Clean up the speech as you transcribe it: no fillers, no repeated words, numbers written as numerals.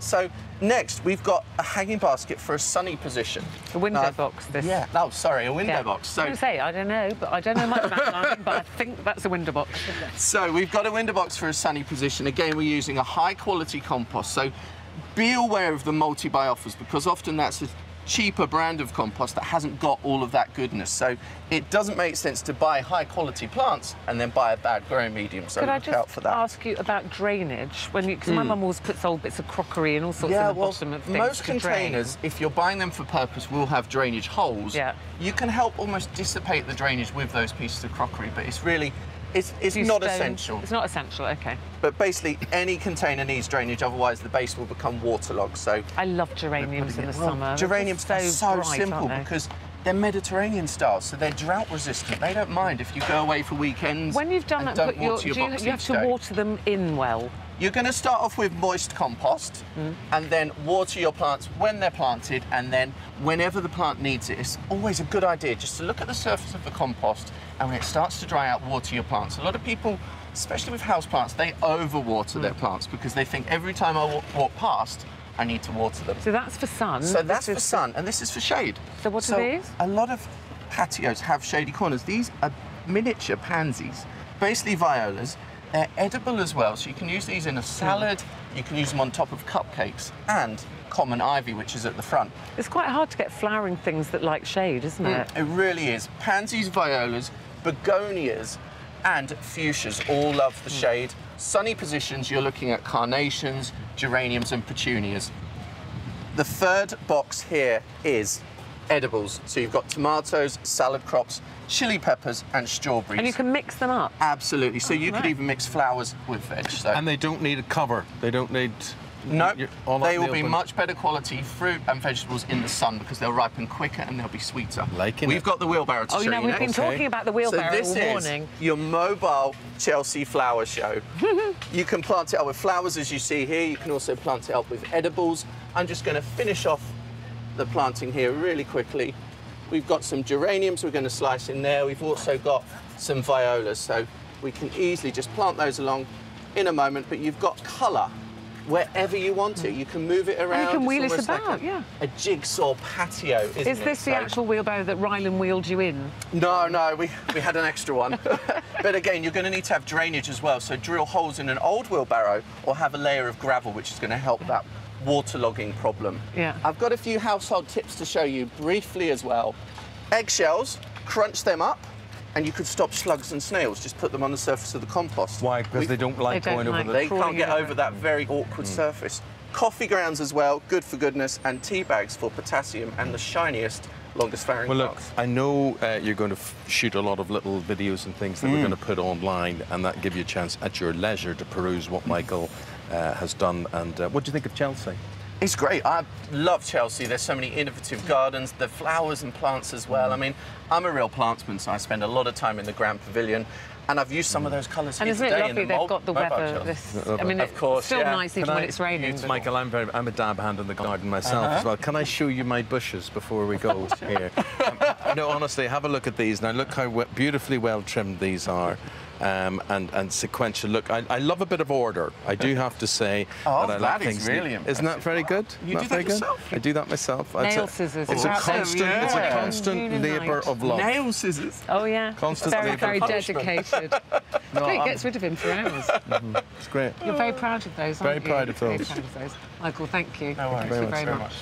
So next, we've got a hanging basket for a sunny position. A window box, this. Yeah, oh, sorry, a window box. So I was going to say, I don't know, but I don't know much about climbing, but I think that's a window box. So we've got a window box for a sunny position. Again, we're using a high-quality compost. So be aware of the multi-buy offers, because often that's a cheaper brand of compost that hasn't got all of that goodness. So it doesn't make sense to buy high-quality plants and then buy a bad growing medium. So look out for that. Could I just ask you about drainage? Because my mum always puts old bits of crockery and all sorts in the bottom of things. Most containers, if you're buying them for purpose, will have drainage holes. Yeah. You can help almost dissipate the drainage with those pieces of crockery, but it's really, it's not essential. It's not essential, okay. But basically, any container needs drainage, otherwise the base will become waterlogged. So I love geraniums in the summer. Geraniums are so bright, simple because they're Mediterranean style, so they're drought resistant. They don't mind if you go away for weekends. When you've done and that, don't water your box you have to water them in well. You're going to start off with moist compost and then water your plants when they're planted, and then whenever the plant needs it. It's always a good idea just to look at the surface of the compost, and when it starts to dry out, water your plants. A lot of people, especially with house plants, they overwater their plants because they think every time I walk past, I need to water them. So that's for sun? So that's for sun, and this is for shade. So what are these? A lot of patios have shady corners. These are miniature pansies, basically violas. They're edible as well, so you can use these in a salad, you can use them on top of cupcakes, and common ivy, which is at the front. It's quite hard to get flowering things that like shade, isn't it? It really is. Pansies, violas, begonias, and fuchsias all love the shade. Sunny positions, you're looking at carnations, geraniums, and petunias. The third box here is edibles. So you've got tomatoes, salad crops, chili peppers, and strawberries. And you can mix them up? Absolutely. So you could even mix flowers with veg. So. And they don't need a cover. They don't need... No, they will be open. much better quality fruit and vegetables in the sun because they'll ripen quicker and they'll be sweeter. We've got the wheelbarrow to show you we've been talking about the wheelbarrow all morning. This is your mobile Chelsea flower show. You can plant it up with flowers, as you see here. You can also plant it up with edibles. I'm just going to finish off the planting here really quickly. We've got some geraniums we're going to slice in there. We've also got some violas, so we can easily just plant those along in a moment, but you've got colour wherever you want it. You can move it around. And you can wheel it about, like a jigsaw patio, isn't it? Is this the actual wheelbarrow that Rylan wheeled you in? No, we had an extra one. But again, you're going to need to have drainage as well, so drill holes in an old wheelbarrow or have a layer of gravel, which is going to help that waterlogging problem. Yeah. I've got a few household tips to show you briefly as well. Eggshells, crunch them up, and you could stop slugs and snails. Just put them on the surface of the compost. Why? Because they don't like going over the... They can't get over that very awkward surface. Coffee grounds as well, good for goodness, and tea bags for potassium and the shiniest, longest flowering plants. Look, I know you're going to shoot a lot of little videos and things that we're going to put online, and that give you a chance at your leisure to peruse what Michael has done. And what do you think of Chelsea? It's great. I love Chelsea. There's so many innovative gardens, the flowers and plants as well. I mean, I'm a real plantsman, so I spend a lot of time in the Grand Pavilion, and I've used some of those colours here today. And isn't it lovely they've got the weather? I mean, of course, it's still nice even when it's raining. Michael, I'm a dab hand in the garden myself as well. Can I show you my bushes before we go here? No, honestly, have a look at these. Now, look how beautifully well trimmed these are. And sequential. Look, I love a bit of order. I do have to say that I like things. Really Isn't that very good? You do that yourself? I do that myself. Nail scissors. It's a constant labour of love. Nail scissors. Oh yeah. Constant very, labour. very dedicated. It gets rid of him for hours. It's great. You're very proud of those, Very aren't you? proud of those. Very proud of those. Michael, thank you. No worries. Thank you very much.